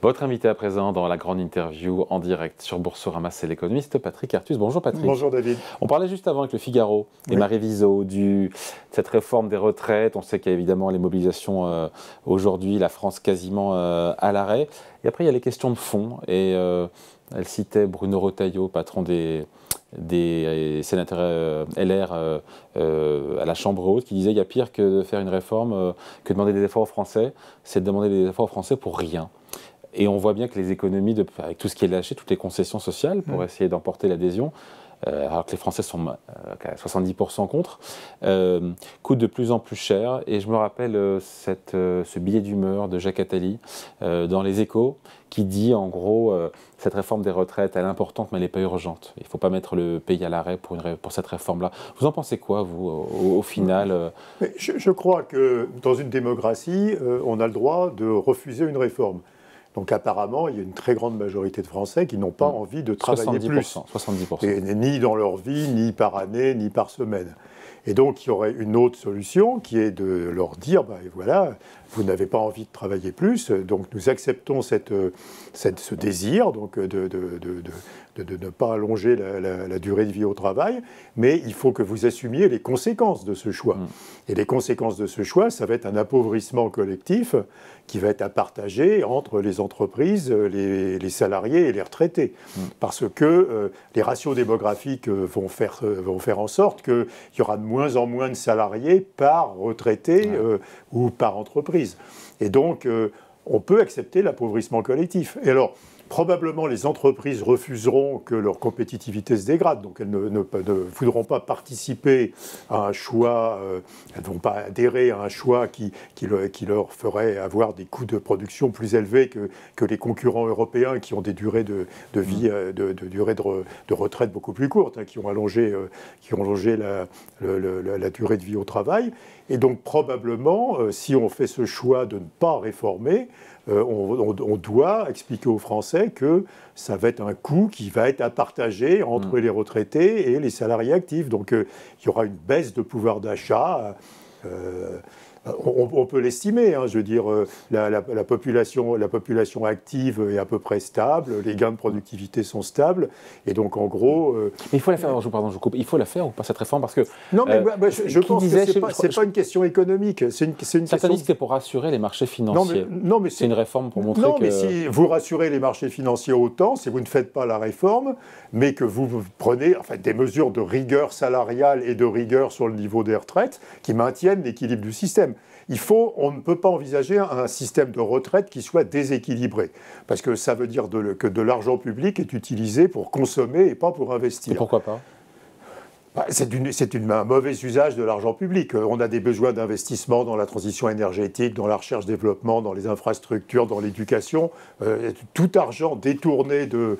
Votre invité à présent dans la grande interview en direct sur Boursorama, c'est l'économiste Patrick Artus. Bonjour Patrick. Bonjour David. On parlait juste avant avec le Figaro et Marie Viseau de cette réforme des retraites. On sait qu'il y a évidemment les mobilisations aujourd'hui, la France quasiment à l'arrêt. Et après il y a les questions de fond. Et elle citait Bruno Retailleau, patron des sénateurs LR à la Chambre haute, qui disait qu'il y a pire que de faire une réforme, que de demander des efforts aux Français, c'est de demander des efforts aux Français pour rien. Et on voit bien que les économies, avec tout ce qui est lâché, toutes les concessions sociales pour essayer d'emporter l'adhésion, alors que les Français sont à 70% contre, coûtent de plus en plus cher. Et je me rappelle ce billet d'humeur de Jacques Attali dans Les Échos, qui dit en gros, cette réforme des retraites, elle est importante, mais elle n'est pas urgente. Il ne faut pas mettre le pays à l'arrêt pour cette réforme-là. Vous en pensez quoi, vous, au final je crois que dans une démocratie, on a le droit de refuser une réforme. Donc apparemment, il y a une très grande majorité de Français qui n'ont pas envie de travailler 70%, plus. 70%. Et ni dans leur vie, ni par année, ni par semaine. Et donc il y aurait une autre solution qui est de leur dire, voilà, vous n'avez pas envie de travailler plus, donc nous acceptons ce désir donc de ne pas allonger la durée de vie au travail, mais il faut que vous assumiez les conséquences de ce choix. Et les conséquences de ce choix, ça va être un appauvrissement collectif qui va être à partager entre les entreprises, les salariés et les retraités. Parce que les ratios démographiques vont faire en sorte qu'il y aura de moins en moins de salariés par retraité ou par entreprise. Et donc, on peut accepter l'appauvrissement collectif. Et alors, probablement, les entreprises refuseront que leur compétitivité se dégrade. Donc, elles ne voudront pas participer à un choix, elles ne vont pas adhérer à un choix qui leur ferait avoir des coûts de production plus élevés que les concurrents européens qui ont des durées de vie, de retraite beaucoup plus courtes, qui ont allongé la durée de vie au travail. Et donc, probablement, si on fait ce choix de ne pas réformer, on doit expliquer aux Français que ça va être un coût qui va être à partager entre les retraités et les salariés actifs. Donc il y aura une baisse de pouvoir d'achat. On peut l'estimer, je veux dire, la population active est à peu près stable, les gains de productivité sont stables, et donc en gros... Mais il faut la faire, je vous coupe, il faut la faire ou pas cette réforme parce que... Non, mais je pense que ce n'est pas une question économique, c'est une certains question... disent que c'est pour rassurer les marchés financiers. Non, mais c'est une réforme pour montrer que... Non, mais si vous rassurez les marchés financiers autant, si vous ne faites pas la réforme, mais que vous prenez des mesures de rigueur salariale et de rigueur sur le niveau des retraites qui maintiennent l'équilibre du système. On ne peut pas envisager un système de retraite qui soit déséquilibré, parce que ça veut dire que de l'argent public est utilisé pour consommer et pas pour investir. Et pourquoi pas ? C'est un mauvais usage de l'argent public. On a des besoins d'investissement dans la transition énergétique, dans la recherche-développement, dans les infrastructures, dans l'éducation. Tout argent détourné de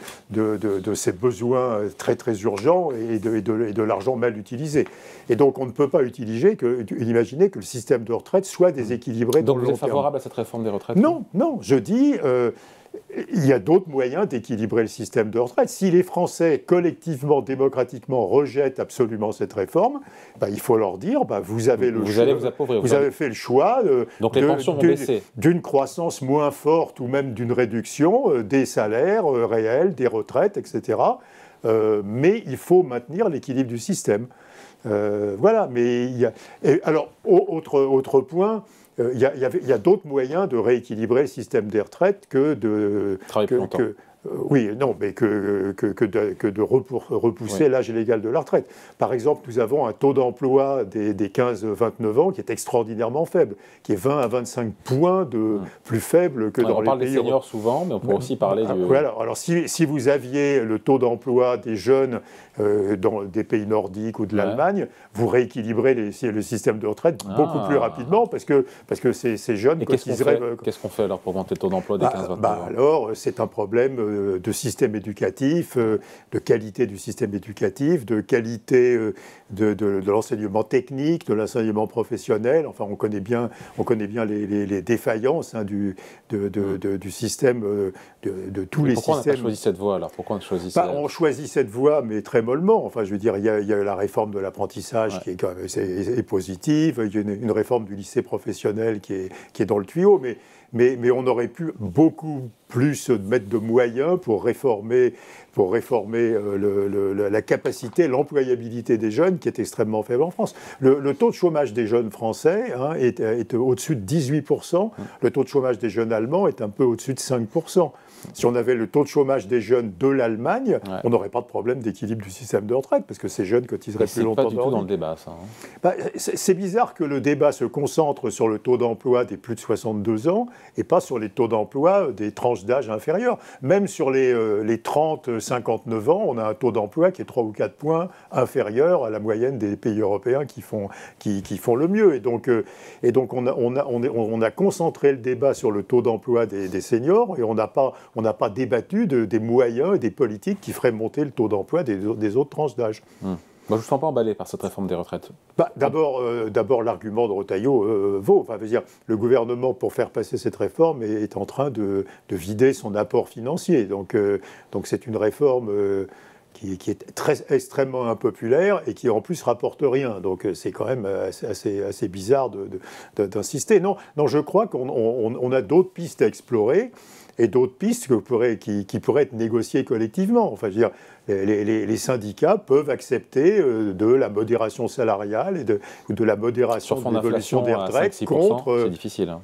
ces besoins très très urgents et de l'argent mal utilisé. Et donc on ne peut pas imaginer que le système de retraite soit déséquilibré. Donc vous êtes favorable à cette réforme des retraites ? Non, je dis... il y a d'autres moyens d'équilibrer le système de retraite. Si les Français, collectivement, démocratiquement, rejettent absolument cette réforme, il faut leur dire, vous avez fait le choix donc les pensions vont baisser. D'une croissance moins forte ou même d'une réduction des salaires réels, des retraites, etc. Mais il faut maintenir l'équilibre du système. Voilà, mais alors, autre point... Il y a d'autres moyens de rééquilibrer le système des retraites que de repousser l'âge légal de la retraite. Par exemple, nous avons un taux d'emploi des 15-29 ans qui est extraordinairement faible, qui est 20 à 25 points plus faible que dans les pays... On parle des seniors souvent, mais on peut aussi parler du... Voilà. Alors si vous aviez le taux d'emploi des jeunes dans des pays nordiques ou de l'Allemagne, vous rééquilibrez le système de retraite beaucoup plus rapidement parce que ces jeunes cotiseraient... Qu'est-ce qu'on fait alors pour augmenter le taux d'emploi des 15-29 ans ? Alors, c'est un problème de système éducatif, de qualité du système éducatif, de qualité de l'enseignement technique, de l'enseignement professionnel. Enfin, on connaît bien les défaillances du système, de tous les systèmes. Pourquoi on n'a pas choisi cette voie alors ? Pourquoi on choisit on choisit cette voie, mais très mollement. Enfin, je veux dire, il y a la réforme de l'apprentissage qui est quand même est positive. Il y a une réforme du lycée professionnel qui est dans le tuyau, mais on aurait pu beaucoup plus mettre de moyens pour réformer la capacité, l'employabilité des jeunes qui est extrêmement faible en France. Le taux de chômage des jeunes français est au-dessus de 18%. Le taux de chômage des jeunes allemands est un peu au-dessus de 5%. Si on avait le taux de chômage des jeunes de l'Allemagne, on n'aurait pas de problème d'équilibre du système de retraite, parce que ces jeunes cotiseraient plus longtemps. C'est pas du tout dans le débat, ça. C'est bizarre que le débat se concentre sur le taux d'emploi des plus de 62 ans et pas sur les taux d'emploi des tranches d'âge inférieures. Même sur les 30-59 ans, on a un taux d'emploi qui est 3 ou 4 points inférieur à la moyenne des pays européens qui font le mieux. Et donc on a concentré le débat sur le taux d'emploi des seniors et on n'a pas débattu des moyens et des politiques qui feraient monter le taux d'emploi des autres tranches d'âge. Moi, je ne me sens pas emballé par cette réforme des retraites. D'abord, l'argument de Retailleau vaut. Enfin, veut dire, le gouvernement, pour faire passer cette réforme, est en train de vider son apport financier. Donc c'est une réforme qui est extrêmement impopulaire et qui en plus rapporte rien. Donc c'est quand même assez bizarre d'insister. Non, je crois qu'on a d'autres pistes à explorer et d'autres pistes qui pourraient être négociées collectivement. Enfin, je veux dire, les syndicats peuvent accepter de la modération salariale ou de la modération de l'évolution des retraites contre... C'est difficile,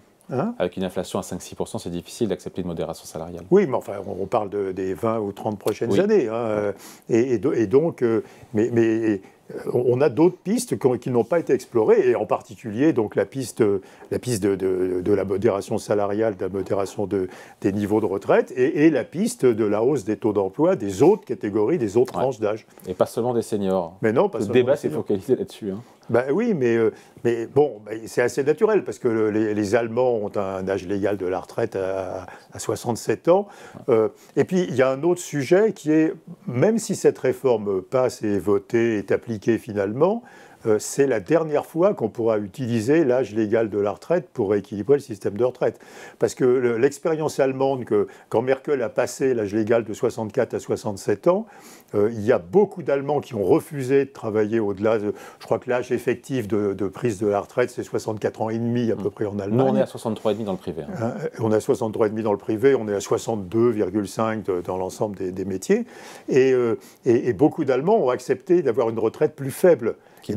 avec une inflation à 5-6%, c'est difficile d'accepter une modération salariale. Oui, mais enfin, on parle des 20 ou 30 prochaines années. Et donc, on a d'autres pistes qui n'ont pas été explorées, et en particulier donc, la piste de la modération salariale, de la modération des niveaux de retraite, et la piste de la hausse des taux d'emploi des autres catégories, des autres tranches d'âge. Et pas seulement des seniors. Mais non, pas Le seulement débat s'est focalisé là-dessus. Oui, mais bon, c'est assez naturel, parce que les Allemands ont un âge légal de la retraite à 67 ans. Et puis, il y a un autre sujet qui est, même si cette réforme passe et est votée, est appliquée finalement, c'est la dernière fois qu'on pourra utiliser l'âge légal de la retraite pour rééquilibrer le système de retraite. Parce que l'expérience allemande, quand Merkel a passé l'âge légal de 64 à 67 ans, il y a beaucoup d'Allemands qui ont refusé de travailler au-delà de... Je crois que l'âge effectif de prise de la retraite, c'est 64 ans et demi à peu près en Allemagne. Nous, on est à 63,5 dans le privé. On est à 63,5 dans le privé, on est à 62,5 dans l'ensemble des métiers. Et beaucoup d'Allemands ont accepté d'avoir une retraite plus faible. Et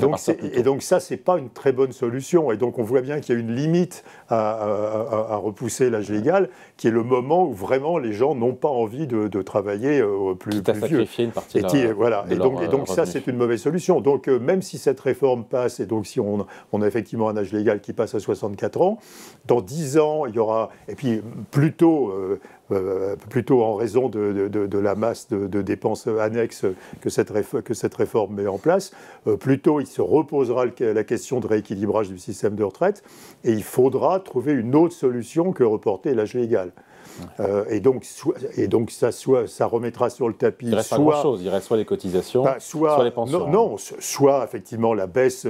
donc ça, c'est pas une très bonne solution. Et donc on voit bien qu'il y a une limite à repousser l'âge légal, qui est le moment où vraiment les gens n'ont pas envie de travailler plus vieux. Une partie et donc ça, c'est une mauvaise solution. Donc même si cette réforme passe, et donc si on a effectivement un âge légal qui passe à 64 ans, dans 10 ans, il y aura... Et puis plutôt en raison de la masse de dépenses annexes que cette réforme met en place, plutôt il se reposera la question de rééquilibrage du système de retraite et il faudra trouver une autre solution que reporter l'âge légal. Et donc ça remettra sur le tapis. Il reste pas grand-chose. Il reste soit les cotisations, soit les pensions. Soit effectivement la baisse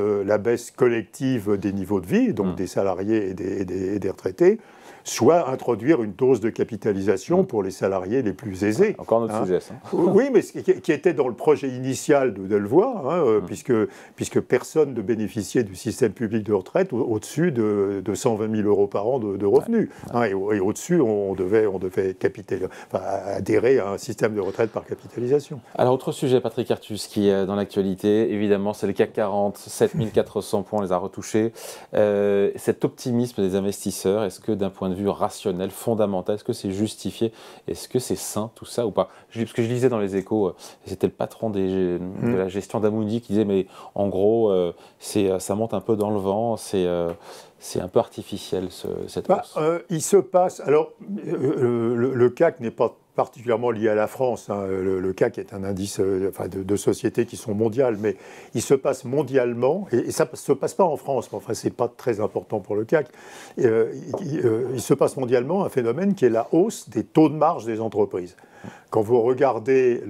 collective des niveaux de vie, donc des salariés et des retraités, soit introduire une dose de capitalisation pour les salariés les plus aisés. Encore notre sujet, ça. Oui, mais qui était dans le projet initial de Delevoye, puisque personne ne bénéficiait du système public de retraite au-dessus de 120 000 € par an de revenus. Et au-dessus, on devait adhérer à un système de retraite par capitalisation. Alors, autre sujet, Patrick Artus, qui est dans l'actualité, évidemment, c'est le CAC 40, 7400 points, on les a retouchés. Cet optimisme des investisseurs, est-ce que d'un point de vue rationnel, fondamental, est-ce que c'est justifié? Est-ce que c'est sain tout ça ou pas? Parce que je lisais dans les Échos, c'était le patron de la gestion d'Amundi qui disait mais en gros ça monte un peu dans le vent, c'est un peu artificiel cette hausse. Il se passe, alors le CAC n'est pas particulièrement lié à la France. Le CAC est un indice de sociétés qui sont mondiales, mais il se passe mondialement, et ça ne se passe pas en France, mais enfin, ce n'est pas très important pour le CAC. Il se passe mondialement un phénomène qui est la hausse des taux de marge des entreprises. quand vous regardez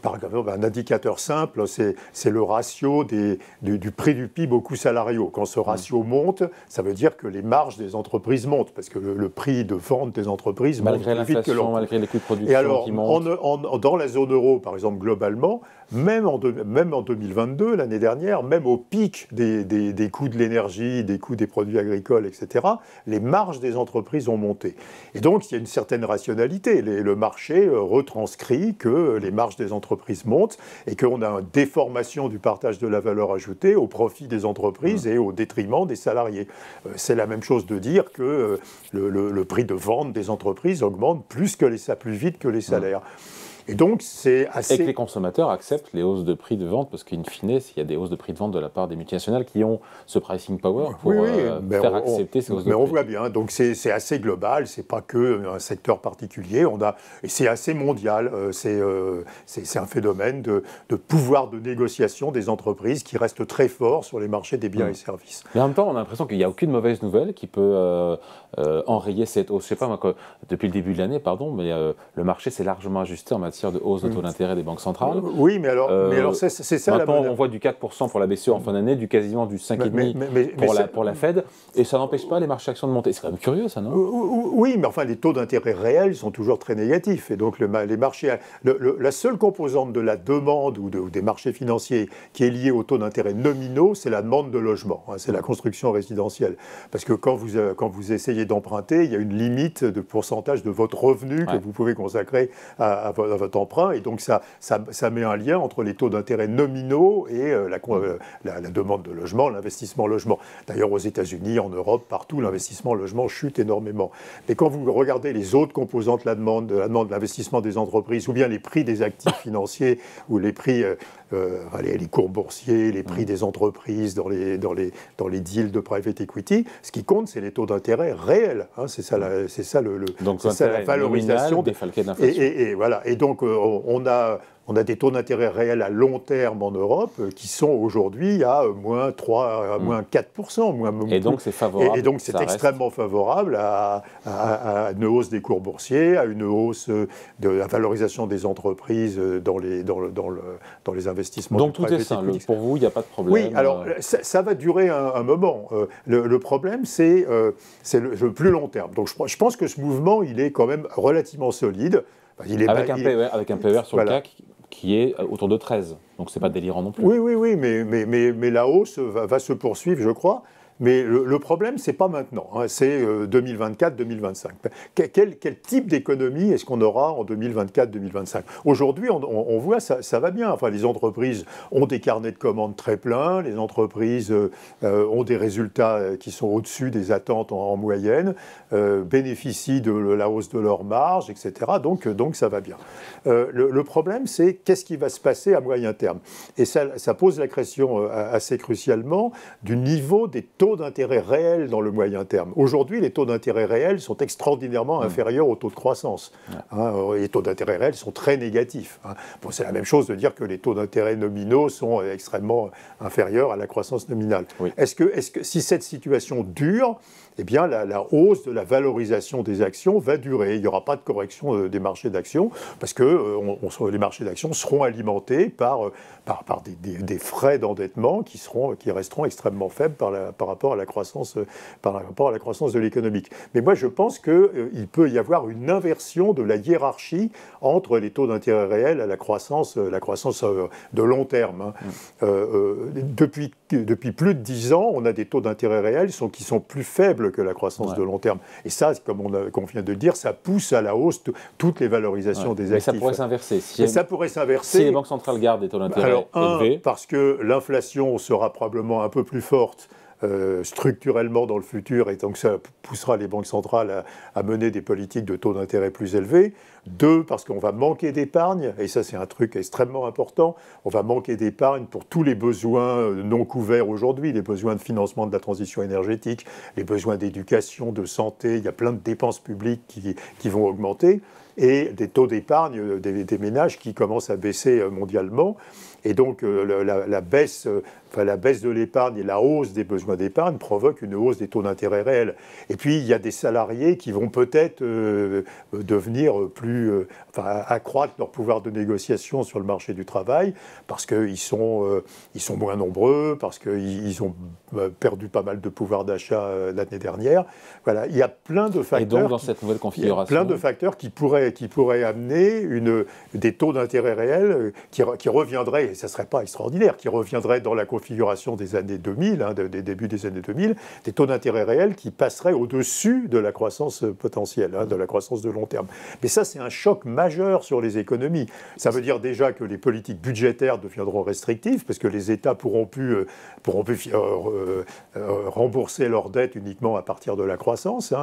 par exemple, un indicateur simple, c'est le ratio du prix du PIB aux coûts salariaux. Quand ce ratio monte, ça veut dire que les marges des entreprises montent, parce que le prix de vente des entreprises monte plus vite que l'emploi. Malgré les coûts de production et alors, qui montent. dans la zone euro, par exemple, globalement, même en 2022, l'année dernière, même au pic des coûts de l'énergie, des coûts des produits agricoles, etc., les marges des entreprises ont monté. Et donc, il y a une certaine rationalité. Le marché retranscrit que les marges des entreprises montent et qu'on a une déformation du partage de la valeur ajoutée au profit des entreprises et au détriment des salariés. C'est la même chose de dire que le prix de vente des entreprises augmente plus vite que les salaires. Et donc, c'est assez... Et que les consommateurs acceptent les hausses de prix de vente, parce qu'in fine, s'il y a des hausses de prix de vente de la part des multinationales qui ont ce pricing power pour faire accepter ces hausses de prix. Mais on voit bien, donc c'est assez global, c'est pas qu'un secteur particulier, et c'est assez mondial, c'est un phénomène de pouvoir de négociation des entreprises qui reste très fort sur les marchés des biens et services. Mais en même temps, on a l'impression qu'il n'y a aucune mauvaise nouvelle qui peut enrayer cette hausse. Je ne sais pas, moi, depuis le début de l'année, mais le marché s'est largement ajusté en matière de hausse de taux d'intérêt des banques centrales. Oui, mais alors c'est ça. Maintenant, on voit du 4% pour la BCE en fin d'année, quasiment du 5,5% pour la Fed, et ça n'empêche pas les marchés actions de monter. C'est quand même curieux, ça, non? Oui, mais enfin, les taux d'intérêt réels sont toujours très négatifs. Et donc, les marchés, la seule composante de la demande ou des marchés financiers qui est liée aux taux d'intérêt nominaux, c'est la demande de logement. C'est la construction résidentielle. Parce que quand vous essayez d'emprunter, il y a une limite de pourcentage de votre revenu que vous pouvez consacrer à votre emprunt, et donc ça met un lien entre les taux d'intérêt nominaux et la demande de logement, l'investissement logement. D'ailleurs, aux États-Unis, en Europe, partout, l'investissement logement chute énormément. Mais quand vous regardez les autres composantes de la demande de l'investissement des entreprises, ou bien les prix des actifs financiers, ou les prix, les cours boursiers, les prix des entreprises dans les deals de private equity, ce qui compte, c'est les taux d'intérêt réels. C'est ça la valorisation défalqué d'inflation. Et voilà. Et donc, on a des taux d'intérêt réels à long terme en Europe qui sont aujourd'hui à moins 3, à moins 4%. Et donc, c'est favorable. Et donc, c'est extrêmement favorable à une hausse des cours boursiers, à une hausse de la valorisation des entreprises dans les investissements. Donc, tout est sain. Pour vous, il n'y a pas de problème. Oui, alors, ça va durer un moment. Le problème, c'est le plus long terme. Donc, je pense que ce mouvement, il est quand même relativement solide. Avec un PER sur le CAC qui est autour de 13. Donc, ce n'est pas délirant non plus. Oui, mais la hausse va se poursuivre, je crois. Mais le problème, ce n'est pas maintenant, c'est 2024-2025. Quel type d'économie est-ce qu'on aura en 2024-2025 ? Aujourd'hui, on voit ça va bien. Enfin, les entreprises ont des carnets de commandes très pleins, les entreprises ont des résultats qui sont au-dessus des attentes en moyenne, bénéficient de la hausse de leurs marges, etc. Donc ça va bien. Le problème, c'est qu'est-ce qui va se passer à moyen terme ? Et ça pose la question assez crucialement du niveau des taux d'intérêt réels dans le moyen terme. Aujourd'hui, les taux d'intérêt réels sont extraordinairement inférieurs aux taux de croissance. Les taux d'intérêt réels sont très négatifs. Bon, c'est la même chose de dire que les taux d'intérêt nominaux sont extrêmement inférieurs à la croissance nominale. Oui. Est-ce que si cette situation dure, eh bien, la hausse de la valorisation des actions va durer. Il n'y aura pas de correction des marchés d'actions parce que les marchés d'actions seront alimentés par des frais d'endettement qui resteront extrêmement faibles par rapport à la croissance de l'économique. Mais moi, je pense qu'il peut y avoir une inversion de la hiérarchie entre les taux d'intérêt réels et la croissance de long terme. Depuis plus de 10 ans, on a des taux d'intérêt réels qui sont plus faibles que la croissance de long terme. Et ça, comme on vient de le dire, ça pousse à la hausse toutes les valorisations des actifs. Mais ça pourrait s'inverser. Ça pourrait s'inverser. Si les banques centrales gardent des taux d'intérêt élevés. Parce que l'inflation sera probablement un peu plus forte structurellement dans le futur, et donc ça poussera les banques centrales à mener des politiques de taux d'intérêt plus élevés. 2, parce qu'on va manquer d'épargne, et ça c'est un truc extrêmement important, on va manquer d'épargne pour tous les besoins non couverts aujourd'hui, les besoins de financement de la transition énergétique, les besoins d'éducation, de santé, il y a plein de dépenses publiques qui vont augmenter, et des taux d'épargne des ménages qui commencent à baisser mondialement. Et donc la baisse la baisse de l'épargne et la hausse des besoins d'épargne provoquent une hausse des taux d'intérêt réels. Et puis, il y a des salariés qui vont peut-être devenir accroître leur pouvoir de négociation sur le marché du travail parce qu'ils sont moins nombreux, parce qu'ils ont perdu pas mal de pouvoir d'achat l'année dernière. Voilà, il y a plein de facteurs. Et donc, dans cette nouvelle configuration, plein de facteurs qui pourraient amener des taux d'intérêt réels qui reviendraient, et ça ne serait pas extraordinaire, qui reviendraient dans la configuration des années 2000, des débuts des années 2000, des taux d'intérêt réels qui passeraient au-dessus de la croissance potentielle, de la croissance de long terme. Mais ça, c'est un choc majeur sur les économies. Ça veut dire déjà que les politiques budgétaires deviendront restrictives, parce que les États pourront plus rembourser leurs dettes uniquement à partir de la croissance.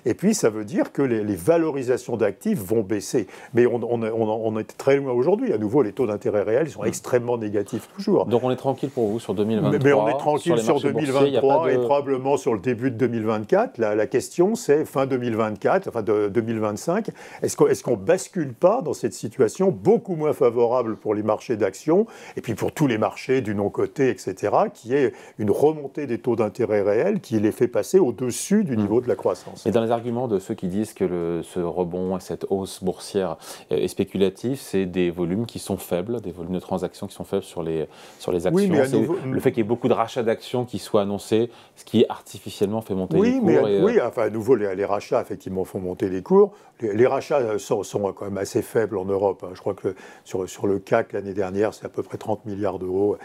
Et puis, ça veut dire que les valorisations d'actifs vont baisser. Mais on est très loin aujourd'hui. À nouveau, les taux d'intérêt réels sont extrêmement négatifs toujours. Donc on est tranquille pour vous sur 2023. Mais on est tranquille sur 2023 et probablement sur le début de 2024. La question, c'est fin 2024, enfin de 2025. Est-ce qu'on bascule pas dans cette situation beaucoup moins favorable pour les marchés d'actions et puis pour tous les marchés du non-coté, etc., qui est une remontée des taux d'intérêt réels qui les fait passer au-dessus du niveau de la croissance. Et dans les arguments de ceux qui disent que ce rebond et cette hausse boursière est spéculative, c'est des volumes qui sont faibles, des volumes de transactions qui sont faibles sur les actions. Oui, mais le fait qu'il y ait beaucoup de rachats d'actions qui soient annoncés, ce qui artificiellement fait monter les cours. Oui, à nouveau, les rachats, effectivement, font monter les cours. Les rachats sont quand même assez faibles en Europe. Je crois que sur le CAC, l'année dernière, c'est à peu près 30 milliards d'euros.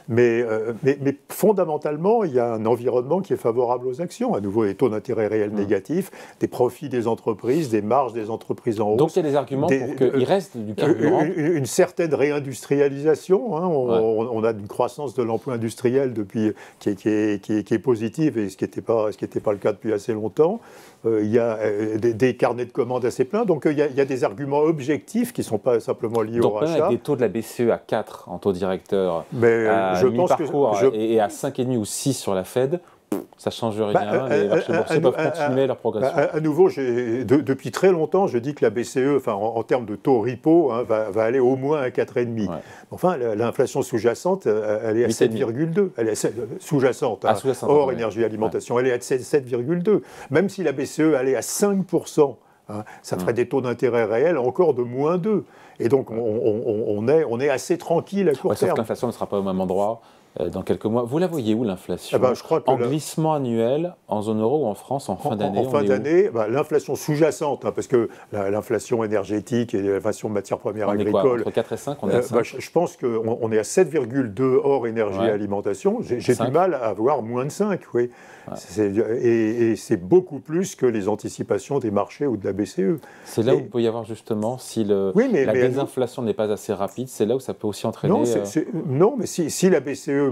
Mais fondamentalement, il y a un environnement qui est favorable aux actions. À nouveau, les taux d'intérêt réels négatifs, des profits des entreprises, des marges des entreprises en hausse. Donc il y a des arguments pour qu'il reste du carburant. Une certaine réindustrialisation. On a une croissance de l'emploi industriel qui est positive, et ce qui n'était pas le cas depuis assez longtemps. Il y a des carnets de commandes assez pleins. Donc il y a des arguments objectifs qui ne sont pas simplement liés au rachat. Avec des taux de la BCE à 4 en taux directeur, mais je pense et à 5,5 ou 6 sur la Fed, ça ne change rien. Les marchés boursiers peuvent continuer leur progression. À nouveau, depuis très longtemps, je dis que la BCE, en termes de taux repo, va aller au moins à 4,5. Ouais. Enfin, l'inflation sous-jacente, elle est à 7,2. Elle est sous-jacente, hors énergie et alimentation. Elle est à 7,2. Même si la BCE allait à 5%, ça ferait des taux d'intérêt réels encore de moins 2. Et donc, on est assez tranquille à court terme. Sauf que l'inflation ne sera pas au même endroit dans quelques mois. Vous la voyez où, l'inflation? Je crois que glissement annuel, en zone euro ou en France, en fin d'année? En fin d'année, l'inflation sous-jacente, parce que l'inflation énergétique et l'inflation de matières premières agricoles... Entre 4 et 5, on est à 5 je pense qu'on est à 7,2 hors énergie et alimentation. J'ai du mal à avoir moins de 5, oui. Ouais. Et c'est beaucoup plus que les anticipations des marchés ou de la BCE. C'est là où il peut y avoir justement, si la désinflation n'est pas assez rapide, c'est là où ça peut aussi entraîner... Non, mais si la BCE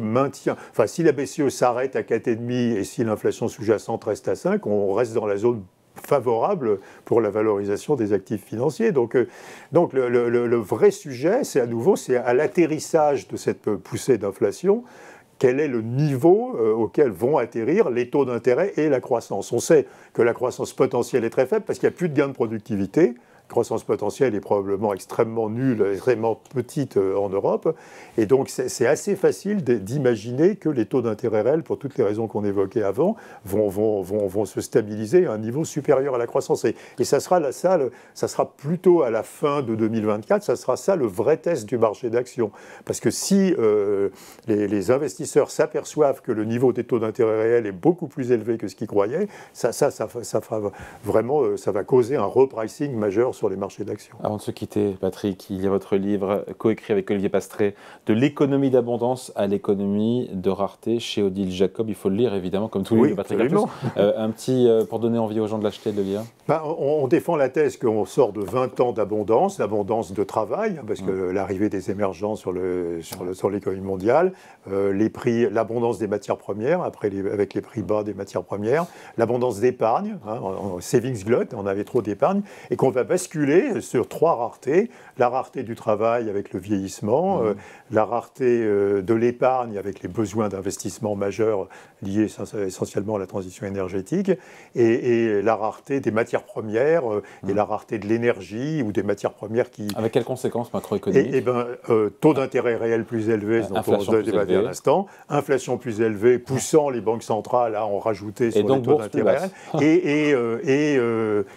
si la BCE s'arrête à 4,5 et si l'inflation sous-jacente reste à 5, on reste dans la zone favorable pour la valorisation des actifs financiers. Donc le vrai sujet, c'est à l'atterrissage de cette poussée d'inflation. Quel est le niveau auquel vont atterrir les taux d'intérêt et la croissance? On sait que la croissance potentielle est très faible parce qu'il n'y a plus de gains de productivité. La croissance potentielle est probablement extrêmement nulle, extrêmement petite en Europe. Et donc, c'est assez facile d'imaginer que les taux d'intérêt réels, pour toutes les raisons qu'on évoquait avant, vont se stabiliser à un niveau supérieur à la croissance. Et ça sera plutôt à la fin de 2024, ça sera ça le vrai test du marché d'actions. Parce que si les investisseurs s'aperçoivent que le niveau des taux d'intérêt réels est beaucoup plus élevé que ce qu'ils croyaient, ça va causer un repricing majeur sur les marchés d'actions. Avant de se quitter, Patrick, il y a votre livre coécrit avec Olivier Pastré, De l'économie d'abondance à l'économie de rareté chez Odile Jacob. Il faut le lire évidemment, comme tous les livres de Patrick Artus. Un petit, pour donner envie aux gens de l'acheter, de le lire. On défend la thèse qu'on sort de 20 ans d'abondance de travail, parce que l'arrivée des émergents sur l'économie mondiale, l'abondance des matières premières, avec les prix bas des matières premières, l'abondance d'épargne, savings glut, on avait trop d'épargne, et qu'on va basculer basculer sur 3 raretés. La rareté du travail avec le vieillissement, la rareté de l'épargne avec les besoins d'investissement majeurs liés essentiellement à la transition énergétique, et la rareté des matières premières et la rareté de l'énergie ou des matières premières qui... Avec quelles conséquences macroéconomiques? Taux d'intérêt réel plus élevé, dont on a débattu à l'instant, inflation plus élevée, poussant les banques centrales à en rajouter sur les taux d'intérêt, et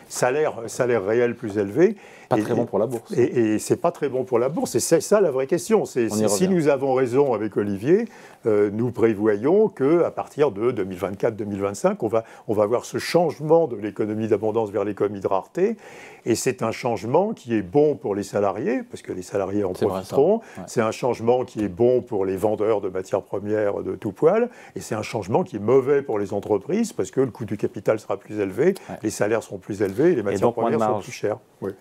salaire réel plus élevé. Pas très bon pour la bourse. Et c'est pas très bon pour la bourse. Et c'est ça la vraie question. Si nous avons raison avec Olivier, nous prévoyons qu'à partir de 2024-2025, on va avoir ce changement de l'économie d'abondance vers l'économie de rareté. Et c'est un changement qui est bon pour les salariés, parce que les salariés en profiteront. C'est un changement qui est bon pour les vendeurs de matières premières de tout poil. Et c'est un changement qui est mauvais pour les entreprises, parce que le coût du capital sera plus élevé, les salaires seront plus élevés, et les matières premières seront plus chères. Oui.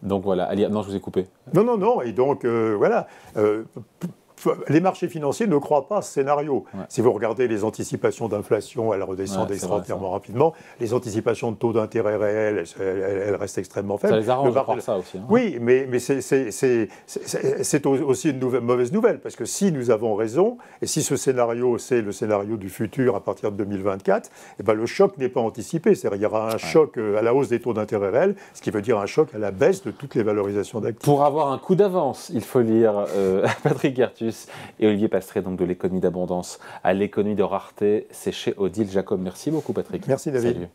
Donc voilà, non, je vous ai coupé. Non, et donc voilà. Les marchés financiers ne croient pas à ce scénario. Si vous regardez les anticipations d'inflation, elles redescendent extraordinairement rapidement. Les anticipations de taux d'intérêt réels, elles restent extrêmement faibles. Ça les arrange de croire ça aussi. Oui, mais c'est aussi une mauvaise nouvelle, parce que si nous avons raison, et si ce scénario, c'est le scénario du futur à partir de 2024, eh ben le choc n'est pas anticipé. C'est-à-dire qu'il y aura un choc à la hausse des taux d'intérêt réels, ce qui veut dire un choc à la baisse de toutes les valorisations d'actifs. Pour avoir un coup d'avance, il faut lire Patrick Artus et Olivier Pastré, donc de l'économie d'abondance à l'économie de rareté. C'est chez Odile Jacob. Merci beaucoup, Patrick. Merci, David. Salut.